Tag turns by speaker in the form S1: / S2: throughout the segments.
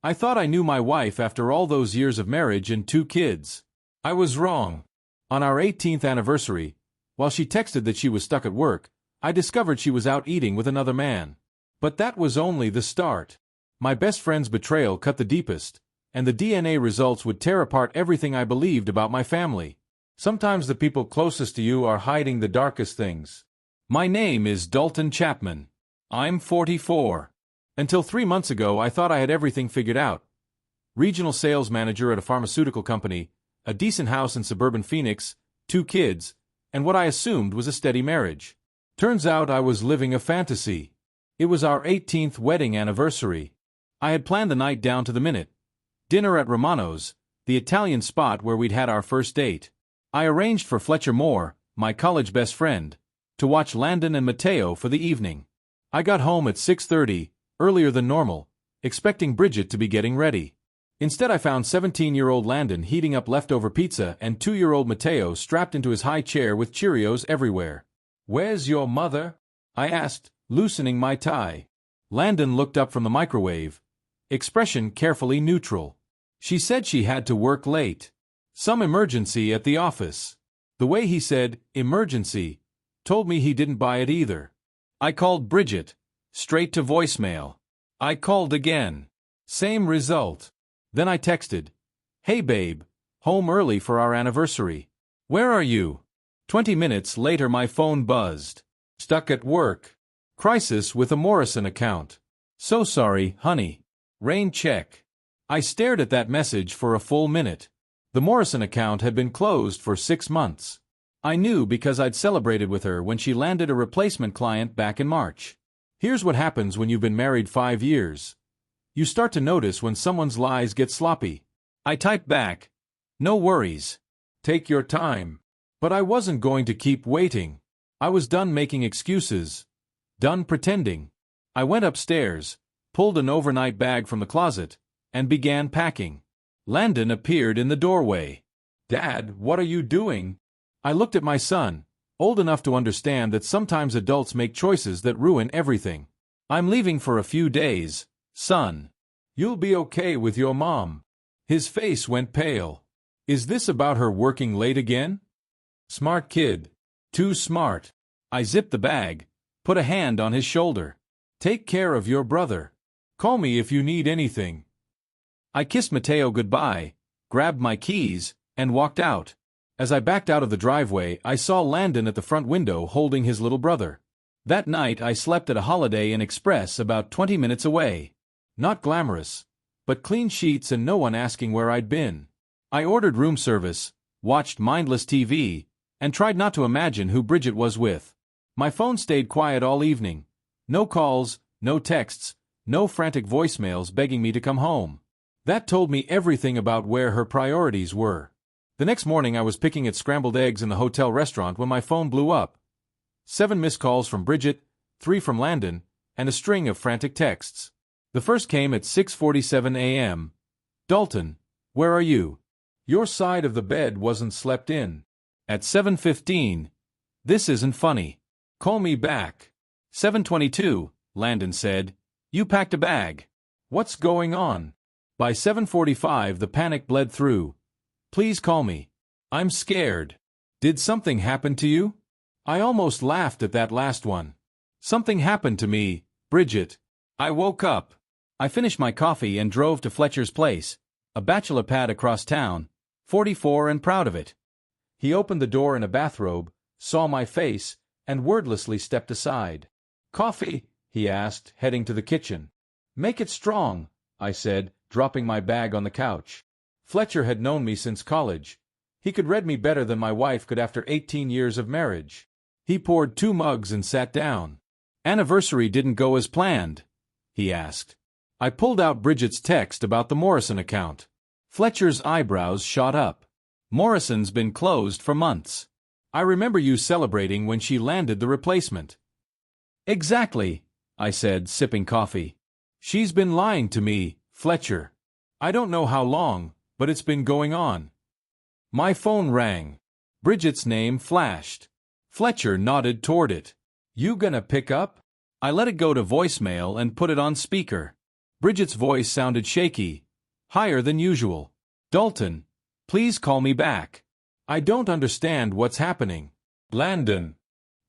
S1: I thought I knew my wife after all those years of marriage and 2 kids. I was wrong. On our 18th anniversary, while she texted that she was stuck at work, I discovered she was out eating with another man. But that was only the start. My best friend's betrayal cut the deepest, and the DNA results would tear apart everything I believed about my family. Sometimes the people closest to you are hiding the darkest things. My name is Dalton Chapman. I'm 44. Until 3 months ago, I thought I had everything figured out. Regional sales manager at a pharmaceutical company, a decent house in suburban Phoenix, 2 kids, and what I assumed was a steady marriage. Turns out I was living a fantasy. It was our 18th wedding anniversary. I had planned the night down to the minute. Dinner at Romano's, the Italian spot where we'd had our first date. I arranged for Fletcher Moore, my college best friend, to watch Landon and Matteo for the evening. I got home at 6:30, earlier than normal, expecting Bridget to be getting ready. Instead, I found 17-year-old Landon heating up leftover pizza and 2-year-old Matteo strapped into his high chair with Cheerios everywhere. "Where's your mother?" I asked, loosening my tie. Landon looked up from the microwave, expression carefully neutral. "She said she had to work late. Some emergency at the office." The way he said, "emergency," told me he didn't buy it either. I called Bridget, straight to voicemail. I called again. Same result. Then I texted, "Hey babe, home early for our anniversary. Where are you?" 20 minutes later my phone buzzed. "Stuck at work. Crisis with a Morrison account. So sorry, honey. Rain check." I stared at that message for a full minute. The Morrison account had been closed for 6 months. I knew because I'd celebrated with her when she landed a replacement client back in March. Here's what happens when you've been married 5 years. You start to notice when someone's lies get sloppy. I typed back, "No worries. Take your time." But I wasn't going to keep waiting. I was done making excuses. Done pretending. I went upstairs, pulled an overnight bag from the closet, and began packing. Landon appeared in the doorway. "Dad, what are you doing?" I looked at my son, old enough to understand that sometimes adults make choices that ruin everything. "I'm leaving for a few days, son. You'll be okay with your mom." His face went pale. "Is this about her working late again?" Smart kid. Too smart. I zipped the bag, put a hand on his shoulder. "Take care of your brother. Call me if you need anything." I kissed Matteo goodbye, grabbed my keys, and walked out. As I backed out of the driveway, I saw Landon at the front window holding his little brother. That night I slept at a Holiday Inn Express about 20 minutes away. Not glamorous, but clean sheets and no one asking where I'd been. I ordered room service, watched mindless TV, and tried not to imagine who Bridget was with. My phone stayed quiet all evening. No calls, no texts, no frantic voicemails begging me to come home. That told me everything about where her priorities were. The next morning I was picking at scrambled eggs in the hotel restaurant when my phone blew up. 7 missed calls from Bridget, 3 from Landon, and a string of frantic texts. The first came at 6:47 a.m. "Dalton, where are you? Your side of the bed wasn't slept in." At 7:15, "This isn't funny. Call me back." 7:22, Landon said, "You packed a bag. What's going on?" By 7:45 the panic bled through. "Please call me. I'm scared." "Did something happen to you?" I almost laughed at that last one. "Something happened to me, Bridget. I woke up." I finished my coffee and drove to Fletcher's place, a bachelor pad across town, 44 and proud of it. He opened the door in a bathrobe, saw my face, and wordlessly stepped aside. "Coffee?" he asked, heading to the kitchen. "Make it strong," I said, dropping my bag on the couch. Fletcher had known me since college. He could read me better than my wife could after 18 years of marriage. He poured 2 mugs and sat down. "Anniversary didn't go as planned?" he asked. I pulled out Bridget's text about the Morrison account. Fletcher's eyebrows shot up. "Morrison's been closed for months. I remember you celebrating when she landed the replacement." "Exactly," I said, sipping coffee. "She's been lying to me, Fletcher. I don't know how long, but it's been going on." My phone rang. Bridget's name flashed. Fletcher nodded toward it. "You gonna pick up?" I let it go to voicemail and put it on speaker. Bridget's voice sounded shaky, higher than usual. Dalton, please call me back. I don't understand what's happening. Landon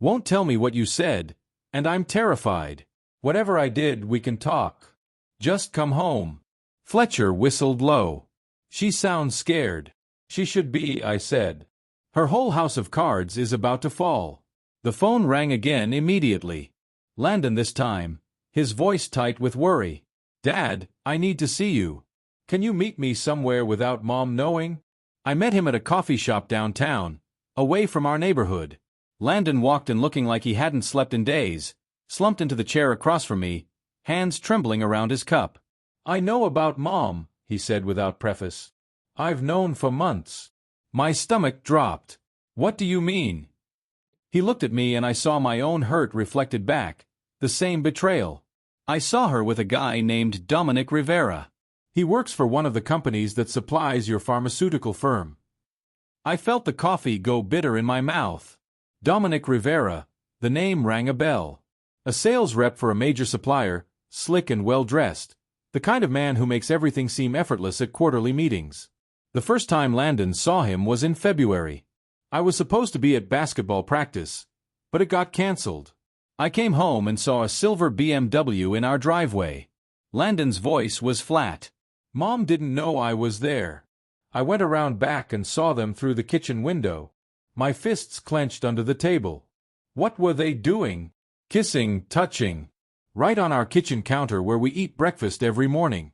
S1: won't tell me what you said, and I'm terrified. Whatever I did, we can talk. Just come home. Fletcher whistled low. She sounds scared. She should be, I said. Her whole house of cards is about to fall. The phone rang again immediately. Landon this time, his voice tight with worry. Dad, I need to see you. Can you meet me somewhere without Mom knowing? I met him at a coffee shop downtown, away from our neighborhood. Landon walked in looking like he hadn't slept in days, slumped into the chair across from me, hands trembling around his cup. I know about Mom, he said without preface. I've known for months. My stomach dropped. What do you mean? He looked at me and I saw my own hurt reflected back, the same betrayal. I saw her with a guy named Dominic Rivera. He works for one of the companies that supplies your pharmaceutical firm. I felt the coffee go bitter in my mouth. Dominic Rivera, the name rang a bell. A sales rep for a major supplier, slick and well-dressed, the kind of man who makes everything seem effortless at quarterly meetings. The first time Landon saw him was in February. I was supposed to be at basketball practice, but it got canceled. I came home and saw a silver BMW in our driveway. Landon's voice was flat. Mom didn't know I was there. I went around back and saw them through the kitchen window. My fists clenched under the table. What were they doing? Kissing, touching. Right on our kitchen counter where we eat breakfast every morning.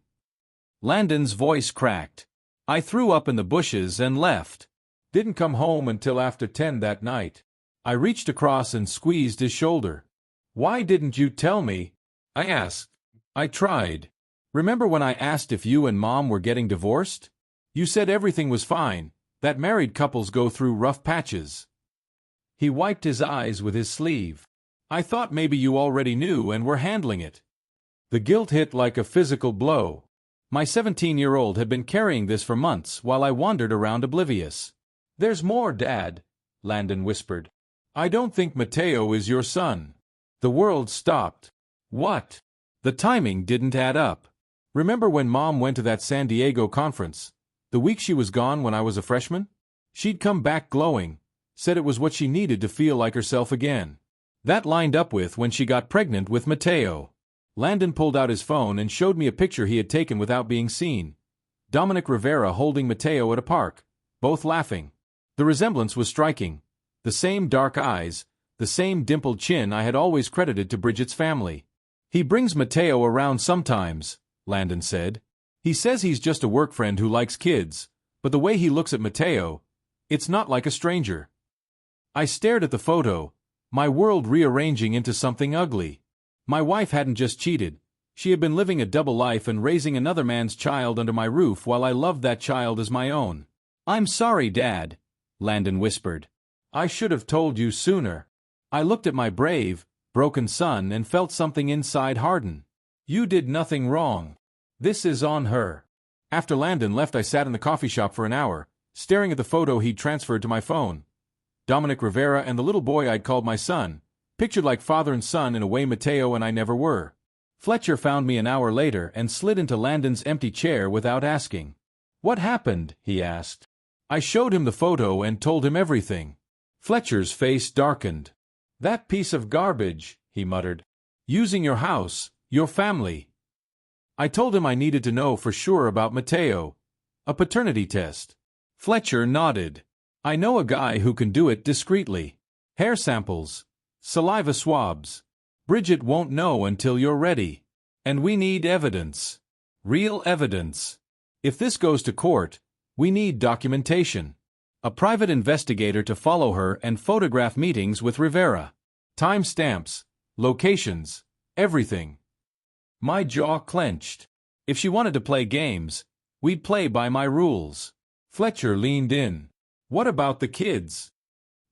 S1: Landon's voice cracked. I threw up in the bushes and left. Didn't come home until after 10 that night. I reached across and squeezed his shoulder. Why didn't you tell me? I asked. I tried. Remember when I asked if you and Mom were getting divorced? You said everything was fine, that married couples go through rough patches. He wiped his eyes with his sleeve. I thought maybe you already knew and were handling it. The guilt hit like a physical blow. My 17-year-old had been carrying this for months while I wandered around oblivious. There's more, Dad, Landon whispered. I don't think Mateo is your son. The world stopped. What? The timing didn't add up. Remember when Mom went to that San Diego conference, the week she was gone when I was a freshman? She'd come back glowing, said it was what she needed to feel like herself again. That lined up with when she got pregnant with Mateo. Landon pulled out his phone and showed me a picture he had taken without being seen. Dominic Rivera holding Mateo at a park, both laughing. The resemblance was striking. The same dark eyes, the same dimpled chin I had always credited to Bridget's family. He brings Mateo around sometimes, Landon said. He says he's just a work friend who likes kids, but the way he looks at Mateo, it's not like a stranger. I stared at the photo, my world rearranging into something ugly. My wife hadn't just cheated. She had been living a double life and raising another man's child under my roof while I loved that child as my own. I'm sorry, Dad, Landon whispered. I should have told you sooner. I looked at my brave, broken son and felt something inside harden. You did nothing wrong. This is on her. After Landon left, I sat in the coffee shop for an hour, staring at the photo he'd transferred to my phone. Dominic Rivera and the little boy I'd called my son, pictured like father and son in a way Mateo and I never were. Fletcher found me an hour later and slid into Landon's empty chair without asking. What happened? He asked. I showed him the photo and told him everything. Fletcher's face darkened. That piece of garbage, he muttered. Using your house, your family. I told him I needed to know for sure about Mateo. A paternity test. Fletcher nodded. I know a guy who can do it discreetly. Hair samples. Saliva swabs. Bridget won't know until you're ready. And we need evidence. Real evidence. If this goes to court, we need documentation. A private investigator to follow her and photograph meetings with Rivera. Time stamps, locations, everything. My jaw clenched. If she wanted to play games, we'd play by my rules. Fletcher leaned in. What about the kids?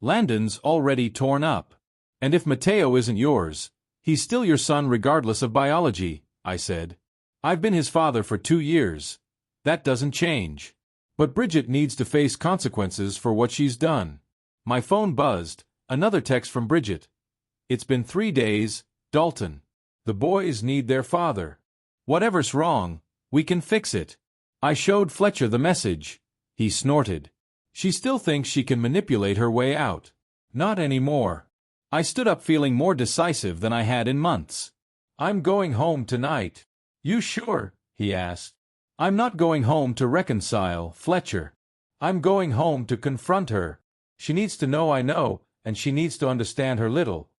S1: Landon's already torn up. And if Mateo isn't yours, he's still your son regardless of biology, I said. I've been his father for 2 years. That doesn't change. But Bridget needs to face consequences for what she's done. My phone buzzed, another text from Bridget. It's been 3 days, Dalton. The boys need their father. Whatever's wrong, we can fix it. I showed Fletcher the message. He snorted. She still thinks she can manipulate her way out. Not anymore. I stood up feeling more decisive than I had in months. I'm going home tonight. You sure? He asked. I'm not going home to reconcile, Fletcher. I'm going home to confront her. She needs to know I know, and she needs to understand her little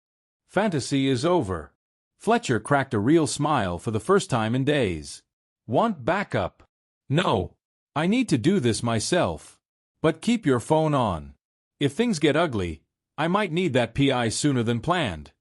S1: fantasy is over. Fletcher cracked a real smile for the first time in days. Want backup? No. I need to do this myself. But keep your phone on. If things get ugly, I might need that PI sooner than planned.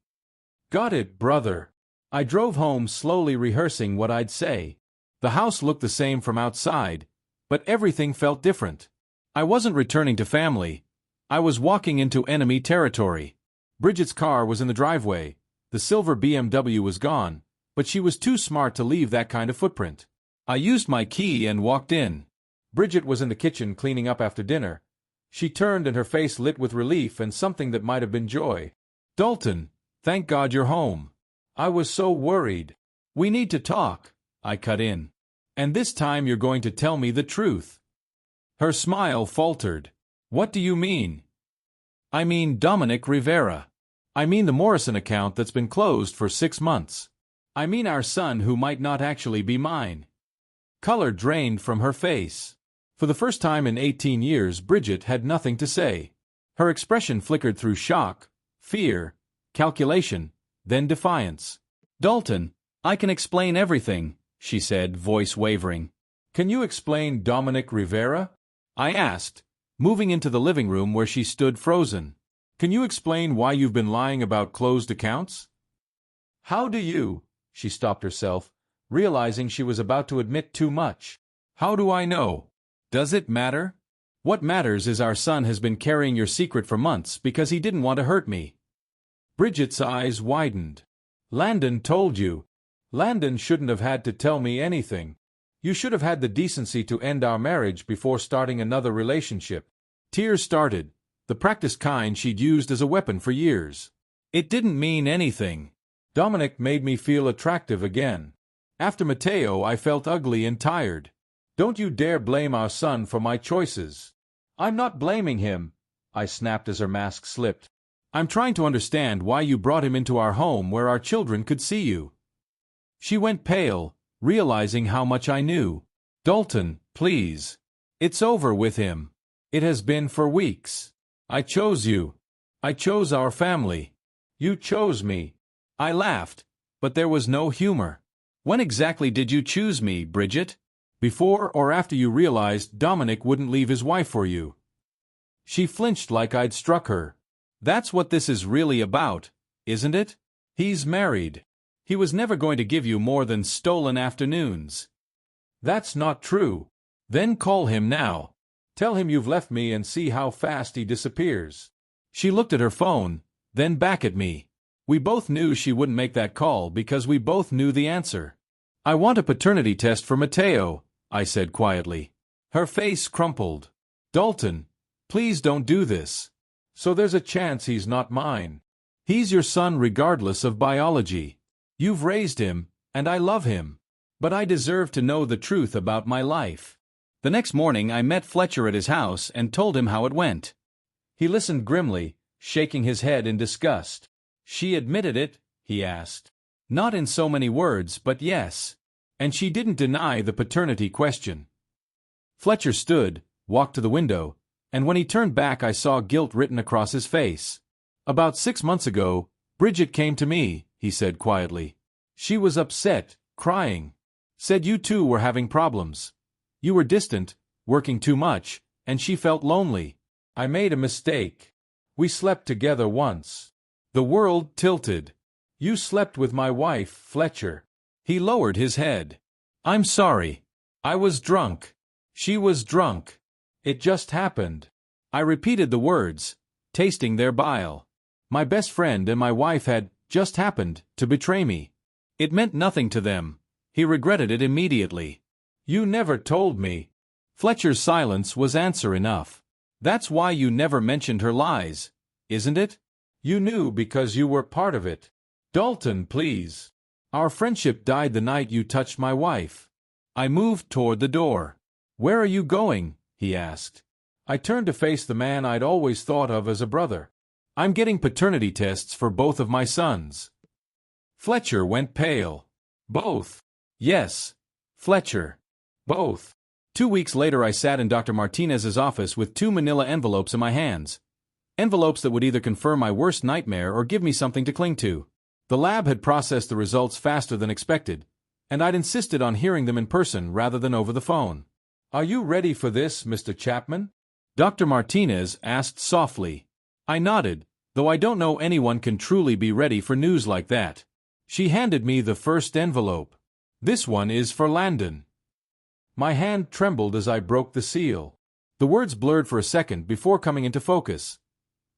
S1: Got it, brother. I drove home slowly rehearsing what I'd say. The house looked the same from outside, but everything felt different. I wasn't returning to family. I was walking into enemy territory. Bridget's car was in the driveway. The silver BMW was gone, but she was too smart to leave that kind of footprint. I used my key and walked in. Bridget was in the kitchen cleaning up after dinner. She turned and her face lit with relief and something that might have been joy. Dalton, thank God you're home. I was so worried. We need to talk, I cut in. And this time you're going to tell me the truth. Her smile faltered. What do you mean? I mean Dominic Rivera. I mean the Morrison account that's been closed for 6 months. I mean our son who might not actually be mine. Color drained from her face. For the first time in 18 years, Bridget had nothing to say. Her expression flickered through shock, fear, calculation, then defiance. Dalton, I can explain everything, she said, voice wavering. Can you explain Dominic Rivera? I asked, moving into the living room where she stood frozen. Can you explain why you've been lying about closed accounts? How do you? She stopped herself, realizing she was about to admit too much. How do I know? Does it matter? What matters is our son has been carrying your secret for months because he didn't want to hurt me. Bridget's eyes widened. Landon told you. Landon shouldn't have had to tell me anything. You should have had the decency to end our marriage before starting another relationship. Tears started, the practiced kind she'd used as a weapon for years. It didn't mean anything. Dominic made me feel attractive again. After Mateo, I felt ugly and tired. Don't you dare blame our son for my choices. I'm not blaming him, I snapped as her mask slipped. I'm trying to understand why you brought him into our home where our children could see you. She went pale, realizing how much I knew. Dalton, please. It's over with him. It has been for weeks. I chose you. I chose our family. You chose me. I laughed, but there was no humor. When exactly did you choose me, Bridget? Before or after you realized Dominic wouldn't leave his wife for you? She flinched like I'd struck her. That's what this is really about, isn't it? He's married. He was never going to give you more than stolen afternoons. That's not true. Then call him now. Tell him you've left me and see how fast he disappears. She looked at her phone, then back at me. We both knew she wouldn't make that call because we both knew the answer. I want a paternity test for Mateo, I said quietly. Her face crumpled. Dalton, please don't do this. So there's a chance he's not mine. He's your son regardless of biology. You've raised him, and I love him. But I deserve to know the truth about my life. The next morning I met Fletcher at his house and told him how it went. He listened grimly, shaking his head in disgust. She admitted it? He asked. Not in so many words, but yes. And she didn't deny the paternity question. Fletcher stood, walked to the window, and when he turned back I saw guilt written across his face. About 6 months ago, Bridget came to me, he said quietly. She was upset, crying. Said you two were having problems. You were distant, working too much, and she felt lonely. I made a mistake. We slept together once. The world tilted. You slept with my wife, Fletcher. He lowered his head. I'm sorry. I was drunk. She was drunk. It just happened. I repeated the words, tasting their bile. My best friend and my wife had just happened to betray me. It meant nothing to them. He regretted it immediately. You never told me. Fletcher's silence was answer enough. That's why you never mentioned her lies, isn't it? You knew because you were part of it. Dalton, please. Our friendship died the night you touched my wife. I moved toward the door. Where are you going? He asked. I turned to face the man I'd always thought of as a brother. I'm getting paternity tests for both of my sons. Fletcher went pale. Both. Yes. Fletcher. Both. 2 weeks later I sat in Dr. Martinez's office with 2 manila envelopes in my hands. Envelopes that would either confirm my worst nightmare or give me something to cling to. The lab had processed the results faster than expected, and I'd insisted on hearing them in person rather than over the phone. Are you ready for this, Mr. Chapman? Dr. Martinez asked softly. I nodded, though I don't know anyone can truly be ready for news like that. She handed me the first envelope. This one is for Landon. My hand trembled as I broke the seal. The words blurred for a second before coming into focus.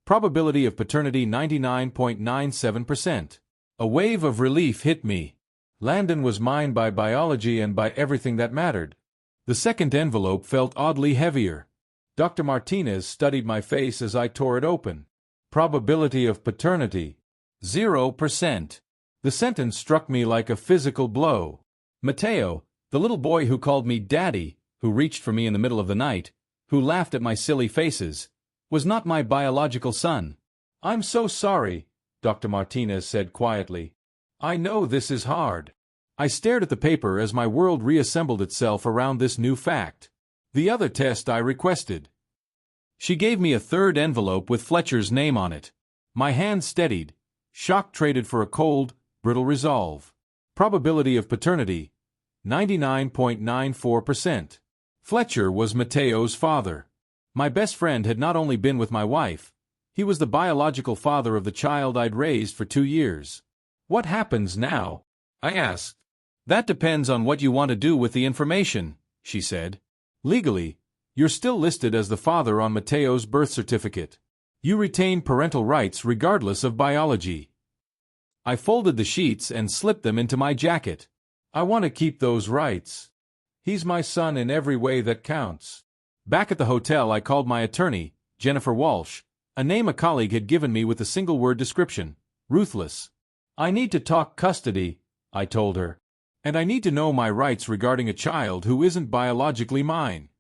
S1: Probability of paternity 99.97%. A wave of relief hit me. Landon was mine by biology and by everything that mattered. The second envelope felt oddly heavier. Dr. Martinez studied my face as I tore it open. Probability of paternity 0%. The sentence struck me like a physical blow. Mateo, the little boy who called me Daddy, who reached for me in the middle of the night, who laughed at my silly faces, was not my biological son. I'm so sorry, Dr. Martinez said quietly. I know this is hard. I stared at the paper as my world reassembled itself around this new fact. The other test I requested. She gave me a third envelope with Fletcher's name on it. My hand steadied. Shock traded for a cold, brittle resolve. Probability of paternity 99.94%. Fletcher was Mateo's father. My best friend had not only been with my wife, he was the biological father of the child I'd raised for 2 years. What happens now? I asked. That depends on what you want to do with the information, she said. Legally, you're still listed as the father on Mateo's birth certificate. You retain parental rights regardless of biology. I folded the sheets and slipped them into my jacket. I want to keep those rights. He's my son in every way that counts. Back at the hotel I called my attorney, Jennifer Walsh, a name a colleague had given me with a single-word description, ruthless. I need to talk custody, I told her. And I need to know my rights regarding a child who isn't biologically mine.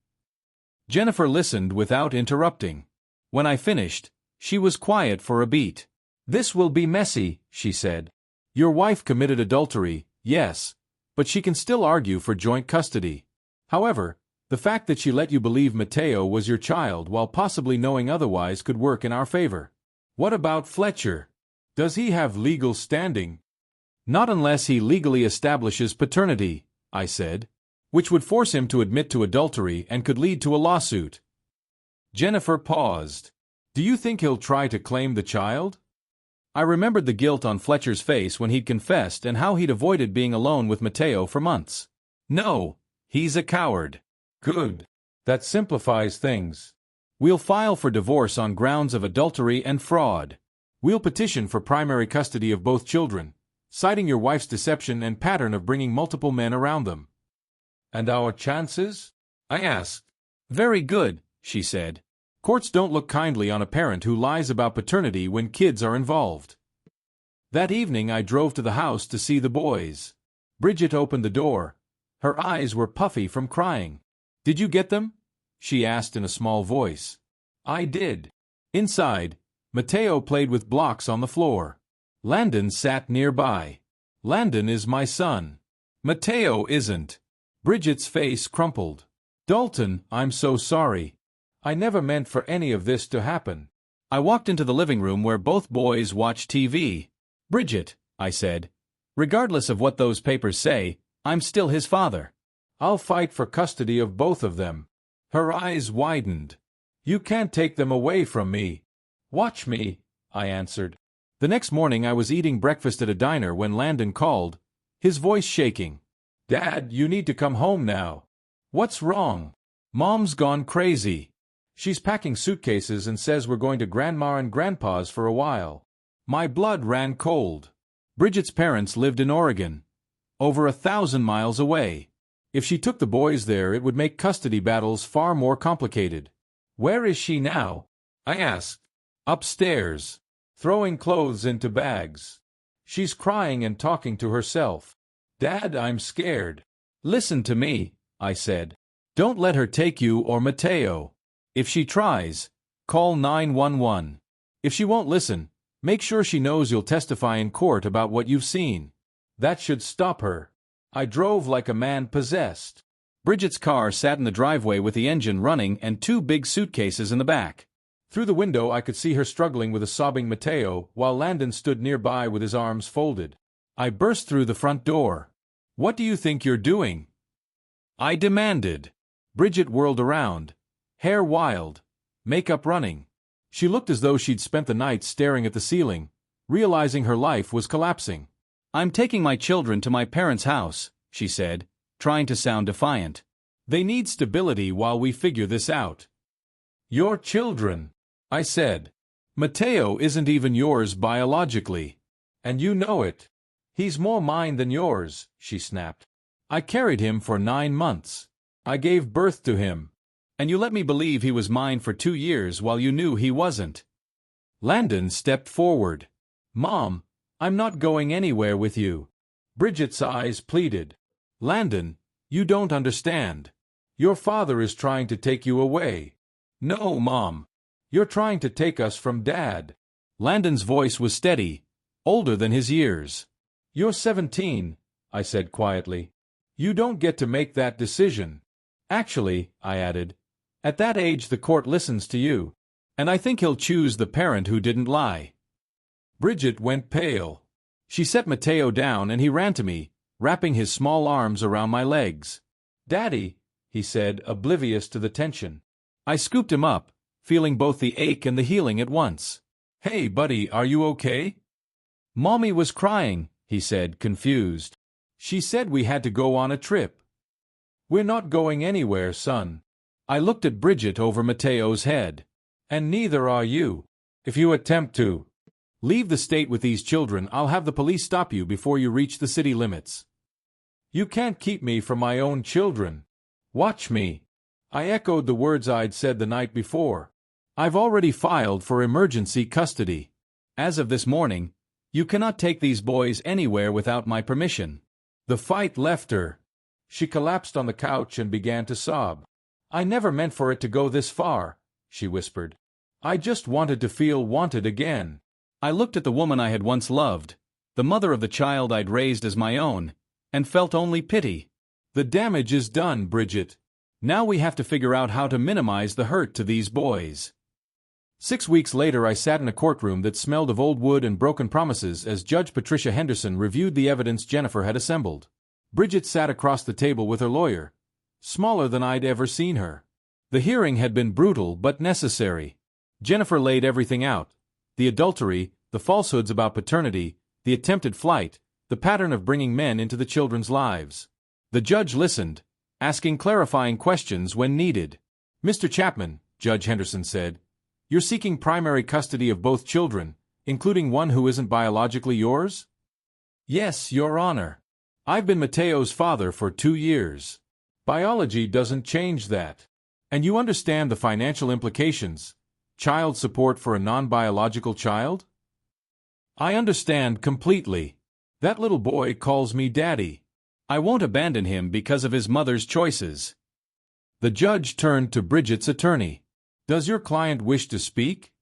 S1: Jennifer listened without interrupting. When I finished, she was quiet for a beat. This will be messy, she said. Your wife committed adultery, yes, but she can still argue for joint custody. However, the fact that she let you believe Mateo was your child while possibly knowing otherwise could work in our favor. What about Fletcher? Does he have legal standing? Not unless he legally establishes paternity, I said, which would force him to admit to adultery and could lead to a lawsuit. Jennifer paused. Do you think he'll try to claim the child? I remembered the guilt on Fletcher's face when he'd confessed and how he'd avoided being alone with Mateo for months. No, he's a coward. Good. That simplifies things. We'll file for divorce on grounds of adultery and fraud. We'll petition for primary custody of both children, citing your wife's deception and pattern of bringing multiple men around them. And our chances? I asked. Very good, she said. Courts don't look kindly on a parent who lies about paternity when kids are involved. That evening I drove to the house to see the boys. Bridget opened the door. Her eyes were puffy from crying. Did you get them? She asked in a small voice. I did. Inside, Mateo played with blocks on the floor. Landon sat nearby. Landon is my son. Mateo isn't. Bridget's face crumpled. Dalton, I'm so sorry. I never meant for any of this to happen. I walked into the living room where both boys watched TV. Bridget, I said, regardless of what those papers say, I'm still his father. I'll fight for custody of both of them. Her eyes widened. You can't take them away from me. Watch me, I answered. The next morning I was eating breakfast at a diner when Landon called, his voice shaking. Dad, you need to come home now. What's wrong? Mom's gone crazy. She's packing suitcases and says we're going to Grandma and Grandpa's for a while. My blood ran cold. Bridget's parents lived in Oregon, over 1,000 miles away. If she took the boys there, it would make custody battles far more complicated. Where is she now? I asked. Upstairs, throwing clothes into bags. She's crying and talking to herself. Dad, I'm scared. Listen to me, I said. Don't let her take you or Mateo. If she tries, call 911. If she won't listen, make sure she knows you'll testify in court about what you've seen. That should stop her. I drove like a man possessed. Bridget's car sat in the driveway with the engine running and 2 big suitcases in the back. Through the window I could see her struggling with a sobbing Mateo, while Landon stood nearby with his arms folded. I burst through the front door. What do you think you're doing? I demanded. Bridget whirled around, hair wild, makeup running. She looked as though she'd spent the night staring at the ceiling, realizing her life was collapsing. I'm taking my children to my parents' house, she said, trying to sound defiant. They need stability while we figure this out. Your children, I said. Mateo isn't even yours biologically. And you know it. He's more mine than yours, she snapped. I carried him for 9 months. I gave birth to him. And you let me believe he was mine for 2 years while you knew he wasn't. Landon stepped forward. Mom, I'm not going anywhere with you. Bridget's eyes pleaded. Landon, you don't understand. Your father is trying to take you away. No, Mom. You're trying to take us from Dad. Landon's voice was steady, older than his years. You're 17, I said quietly. You don't get to make that decision. Actually, I added, at that age the court listens to you. And I think he'll choose the parent who didn't lie. Bridget went pale. She set Mateo down and he ran to me, wrapping his small arms around my legs. Daddy, he said, oblivious to the tension. I scooped him up, feeling both the ache and the healing at once. Hey, buddy, are you okay? Mommy was crying, he said, confused. She said we had to go on a trip. We're not going anywhere, son. I looked at Bridget over Mateo's head. And neither are you. If you attempt to leave the state with these children, I'll have the police stop you before you reach the city limits. You can't keep me from my own children. Watch me. I echoed the words I'd said the night before. I've already filed for emergency custody. As of this morning, you cannot take these boys anywhere without my permission. The fight left her. She collapsed on the couch and began to sob. I never meant for it to go this far, she whispered. I just wanted to feel wanted again. I looked at the woman I had once loved, the mother of the child I'd raised as my own, and felt only pity. The damage is done, Bridget. Now we have to figure out how to minimize the hurt to these boys. 6 weeks later I sat in a courtroom that smelled of old wood and broken promises as Judge Patricia Henderson reviewed the evidence Jennifer had assembled. Bridget sat across the table with her lawyer, smaller than I'd ever seen her. The hearing had been brutal but necessary. Jennifer laid everything out. The adultery, the falsehoods about paternity, the attempted flight, the pattern of bringing men into the children's lives. The judge listened, asking clarifying questions when needed. Mr. Chapman, Judge Henderson said, you're seeking primary custody of both children, including one who isn't biologically yours? Yes, Your Honor. I've been Mateo's father for 2 years. Biology doesn't change that. And you understand the financial implications. Child support for a non-biological child? I understand completely. That little boy calls me Daddy. I won't abandon him because of his mother's choices. The judge turned to Bridget's attorney. Does your client wish to speak?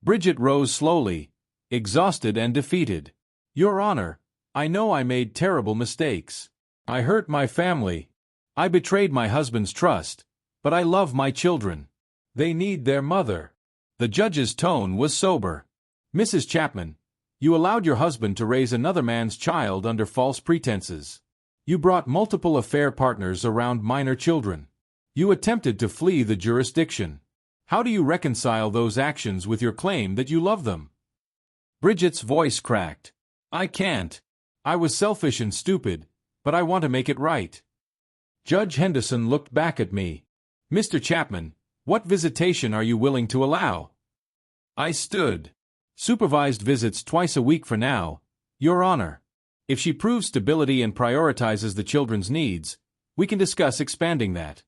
S1: Bridget rose slowly, exhausted and defeated. Your Honor, I know I made terrible mistakes. I hurt my family. I betrayed my husband's trust, but I love my children. They need their mother. The judge's tone was sober. Mrs. Chapman, you allowed your husband to raise another man's child under false pretenses. You brought multiple affair partners around minor children. You attempted to flee the jurisdiction. How do you reconcile those actions with your claim that you love them? Bridget's voice cracked. I can't. I was selfish and stupid, but I want to make it right. Judge Henderson looked back at me. Mr. Chapman, what visitation are you willing to allow? I stood. Supervised visits twice a week for now, Your Honor. If she proves stability and prioritizes the children's needs, we can discuss expanding that.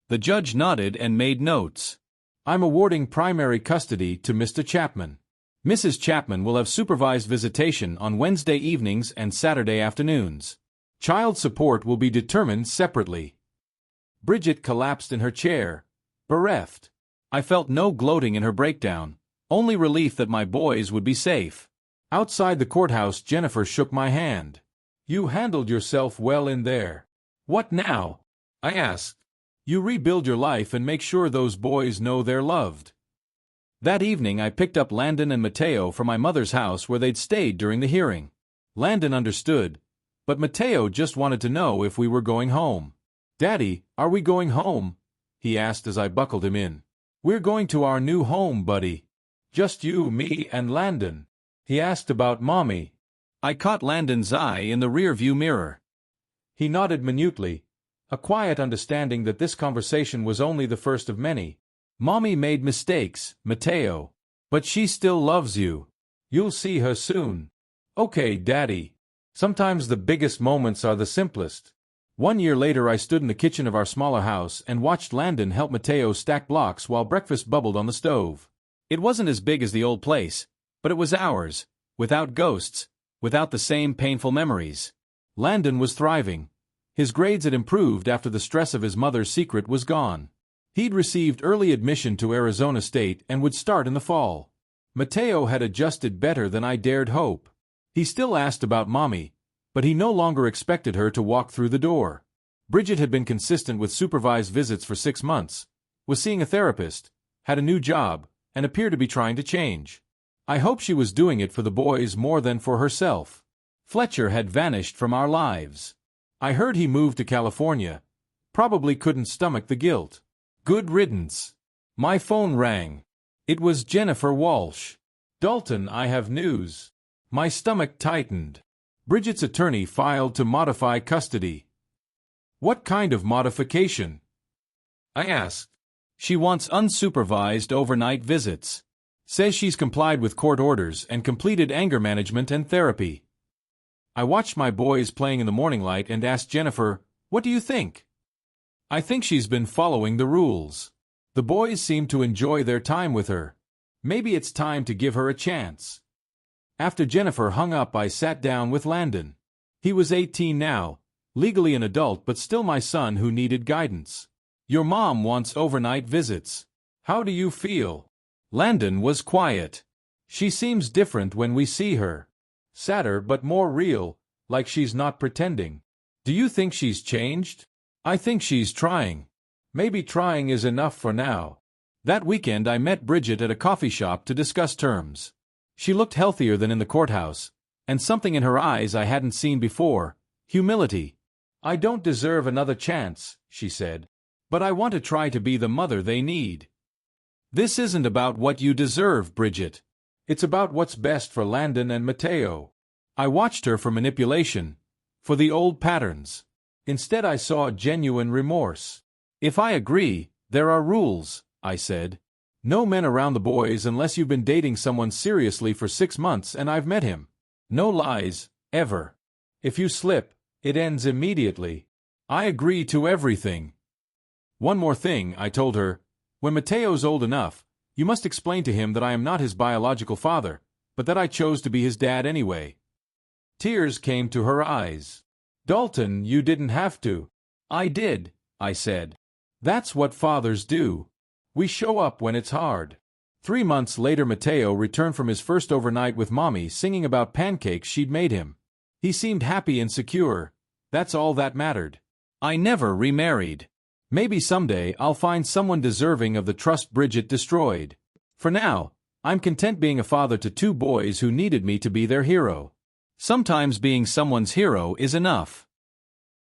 S1: The judge nodded and made notes. I'm awarding primary custody to Mr. Chapman. Mrs. Chapman will have supervised visitation on Wednesday evenings and Saturday afternoons. Child support will be determined separately. Bridget collapsed in her chair, bereft. I felt no gloating in her breakdown, only relief that my boys would be safe. Outside the courthouse, Jennifer shook my hand. "You handled yourself well in there." "What now?" I asked. "You rebuild your life and make sure those boys know they're loved." That evening I picked up Landon and Mateo from my mother's house where they'd stayed during the hearing. Landon understood, but Mateo just wanted to know if we were going home. "Daddy, are we going home?" he asked as I buckled him in. "We're going to our new home, buddy." "Just you, me, and Landon?" He asked about Mommy. I caught Landon's eye in the rear-view mirror. He nodded minutely, a quiet understanding that this conversation was only the first of many. "Mommy made mistakes, Mateo. But she still loves you. You'll see her soon." "Okay, Daddy." Sometimes the biggest moments are the simplest. 1 year later I stood in the kitchen of our smaller house and watched Landon help Mateo stack blocks while breakfast bubbled on the stove. It wasn't as big as the old place, but it was ours, without ghosts, without the same painful memories. Landon was thriving. His grades had improved after the stress of his mother's secret was gone. He'd received early admission to Arizona State and would start in the fall. Mateo had adjusted better than I dared hope. He still asked about Mommy, but he no longer expected her to walk through the door. Bridget had been consistent with supervised visits for 6 months, was seeing a therapist, had a new job, and appeared to be trying to change. I hope she was doing it for the boys more than for herself. Fletcher had vanished from our lives. I heard he moved to California. Probably couldn't stomach the guilt. Good riddance. My phone rang. It was Jennifer Walsh. "Dalton, I have news." My stomach tightened. Bridget's attorney filed to modify custody. "What kind of modification?" I asked. "She wants unsupervised overnight visits. Says she's complied with court orders and completed anger management and therapy." I watched my boys playing in the morning light and asked Jennifer, "What do you think?" "I think she's been following the rules. The boys seem to enjoy their time with her. Maybe it's time to give her a chance." After Jennifer hung up, I sat down with Landon. He was 18 now, legally an adult but still my son who needed guidance. "Your mom wants overnight visits. How do you feel?" Landon was quiet. "She seems different when we see her. Sadder but more real, like she's not pretending." "Do you think she's changed?" "I think she's trying. Maybe trying is enough for now." That weekend I met Bridget at a coffee shop to discuss terms. She looked healthier than in the courthouse, and something in her eyes I hadn't seen before: humility. "I don't deserve another chance," she said, "but I want to try to be the mother they need." "This isn't about what you deserve, Bridget. It's about what's best for Landon and Mateo." I watched her for manipulation, for the old patterns. Instead I saw genuine remorse. "If I agree, there are rules," I said. "No men around the boys unless you've been dating someone seriously for 6 months and I've met him. No lies, ever. If you slip, it ends immediately." "I agree to everything." "One more thing," I told her. "When Mateo's old enough, you must explain to him that I am not his biological father, but that I chose to be his dad anyway." Tears came to her eyes. "Dalton, you didn't have to." "I did," I said. "That's what fathers do. We show up when it's hard." 3 months later Mateo returned from his first overnight with Mommy singing about pancakes she'd made him. He seemed happy and secure. That's all that mattered. I never remarried. Maybe someday I'll find someone deserving of the trust Bridget destroyed. For now, I'm content being a father to 2 boys who needed me to be their hero. Sometimes being someone's hero is enough.